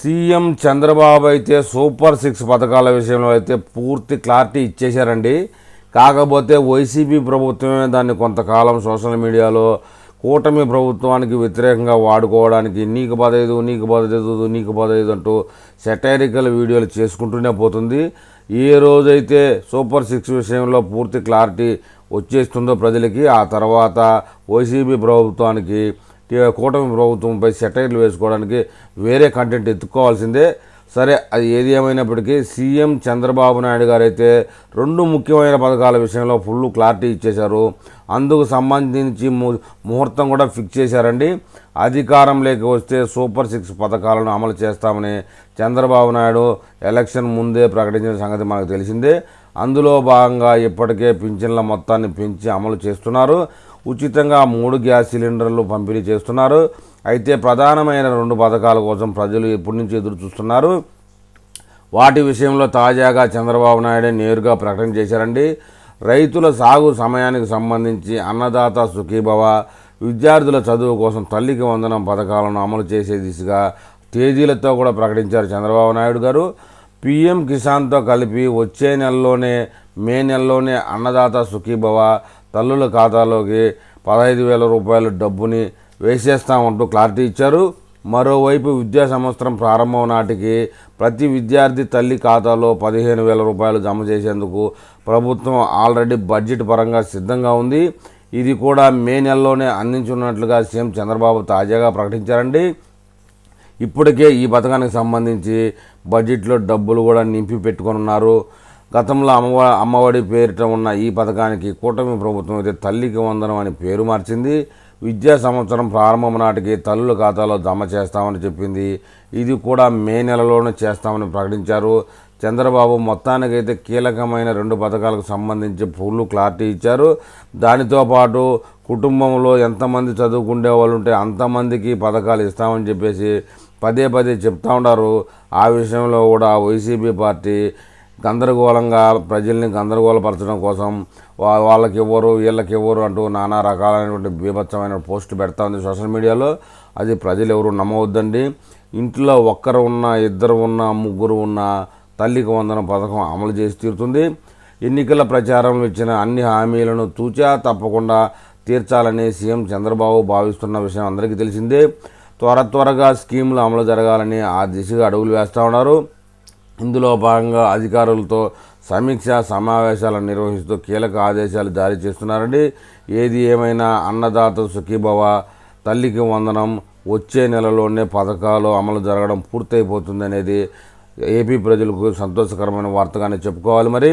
CM Chandrababu అయితే super six పథకాల విషయంలో అయితే పూర్తి క్లారిటీ ఇచ్చేశారండి. కాకపోతే వైసీపీ ప్రభుత్వమే దాన్ని కొంతకాలం సోషల్ మీడియాలో కూటమి ప్రభుత్వానికి వ్యతిరేకంగా వాడుకోవడానికి నీకు పదైదు నీకు పదైదు నీకు పదైదు అంటూ సెటైరికల్ వీడియోలు చేసుకుంటూనే పోతుంది. ఏ రోజైతే సూపర్ సిక్స్ విషయంలో పూర్తి క్లారిటీ వచ్చేస్తుందో ప్రజలకి, ఆ తర్వాత వైసీపీ ప్రభుత్వానికి కూటమి ప్రభుత్వంపై సెటైర్లు వేసుకోవడానికి వేరే కంటెంట్ ఎత్తుక్కోవాల్సిందే. సరే, అది ఏది ఏమైనప్పటికీ సీఎం చంద్రబాబు నాయుడు గారు అయితే రెండు ముఖ్యమైన పథకాల విషయంలో ఫుల్ క్లారిటీ ఇచ్చేశారు. అందుకు సంబంధించి ముహూర్తం కూడా ఫిక్స్ చేశారండి. అధికారంలోకి వస్తే సూపర్ సిక్స్ పథకాలను అమలు చేస్తామని చంద్రబాబు నాయుడు ఎలక్షన్ ముందే ప్రకటించిన సంగతి మనకు తెలిసిందే. అందులో భాగంగా ఇప్పటికే పింఛన్ల మొత్తాన్ని పెంచి అమలు చేస్తున్నారు. ఉచితంగా 3 గ్యాస్ సిలిండర్లు పంపిణీ చేస్తున్నారు. అయితే ప్రధానమైన 2 పథకాల కోసం ప్రజలు ఎప్పటి నుంచి ఎదురు చూస్తున్నారు. వాటి విషయంలో తాజాగా చంద్రబాబు నాయుడే నేరుగా ప్రకటన చేశారండి. రైతుల సాగు సమయానికి సంబంధించి అన్నదాత సుఖీభవ, విద్యార్థుల చదువు కోసం తల్లికి వందనం పథకాలను అమలు చేసే దిశగా తేదీలతో కూడా ప్రకటించారు చంద్రబాబు నాయుడు గారు. పీఎం కిసాన్తో కలిపి వచ్చే నెలలోనే మే నెలలోనే అన్నదాత సుఖీభవ తల్లుల ఖాతాలోకి 15,000 రూపాయల డబ్బుని వేసేస్తామంటూ క్లారిటీ ఇచ్చారు. మరోవైపు విద్యా సంవత్సరం ప్రారంభం నాటికి ప్రతి విద్యార్థి తల్లి ఖాతాలో 15,000 రూపాయలు జమ చేసేందుకు ప్రభుత్వం ఆల్రెడీ బడ్జెట్ పరంగా సిద్ధంగా ఉంది. ఇది కూడా మే నెలలోనే అందించనున్నట్లుగా సీఎం చంద్రబాబు తాజాగా ప్రకటించారండి. ఇప్పటికే ఈ పథకానికి సంబంధించి బడ్జెట్లో డబ్బులు కూడా నింపి పెట్టుకొనున్నారు. గతంలో అమ్మఒడి పేరిట ఉన్న ఈ పథకానికి కూటమి ప్రభుత్వం అయితే తల్లికి వందనం అని పేరు మార్చింది. విద్యా సంవత్సరం ప్రారంభం నాటికి తల్లుల ఖాతాలో జమ చేస్తామని చెప్పింది. ఇది కూడా మే నెలలోనే చేస్తామని ప్రకటించారు చంద్రబాబు. మొత్తానికైతే కీలకమైన 2 పథకాలకు సంబంధించి ఫుల్ క్లారిటీ ఇచ్చారు. దానితో పాటు కుటుంబంలో ఎంతమంది చదువుకునే వాళ్ళు ఉంటే అంతమందికి పథకాలు ఇస్తామని చెప్పేసి పదే పదే చెప్తా ఉన్నారు. ఆ విషయంలో కూడా వైసీపీ పార్టీ గందరగోళంగా ప్రజల్ని గందరగోళపరచడం కోసం వాళ్ళకి ఇవ్వరు వీళ్ళకి ఇవ్వరు అంటూ నానా రకాలైనటువంటి బీభత్సమైన పోస్టు పెడతా ఉంది సోషల్ మీడియాలో. అది ప్రజలు ఎవరు నమ్మవద్దండి. ఇంట్లో ఒక్కరు ఉన్నా, ఇద్దరు ఉన్నా, ముగ్గురు ఉన్నా తల్లికి వందనం పథకం అమలు చేసి తీరుతుంది. ఎన్నికల ప్రచారంలో ఇచ్చిన అన్ని హామీలను తూచా తప్పకుండా తీర్చాలని సీఎం చంద్రబాబు భావిస్తున్న విషయం అందరికీ తెలిసిందే. త్వరగా స్కీములు అమలు జరగాలని ఆ దిశగా అడుగులు వేస్తూ ఉన్నారు. ఇందులో భాగంగా అధికారులతో సమీక్ష సమావేశాలను నిర్వహిస్తూ కీలక ఆదేశాలు జారీ చేస్తున్నారండి. ఏది ఏమైనా అన్నదాత సుఖీభవ, తల్లికి వందనం వచ్చే నెలలోనే పథకాలు అమలు జరగడం పూర్తయిపోతుంది అనేది ఏపీ ప్రజలకు సంతోషకరమైన వార్తగానే చెప్పుకోవాలి. మరి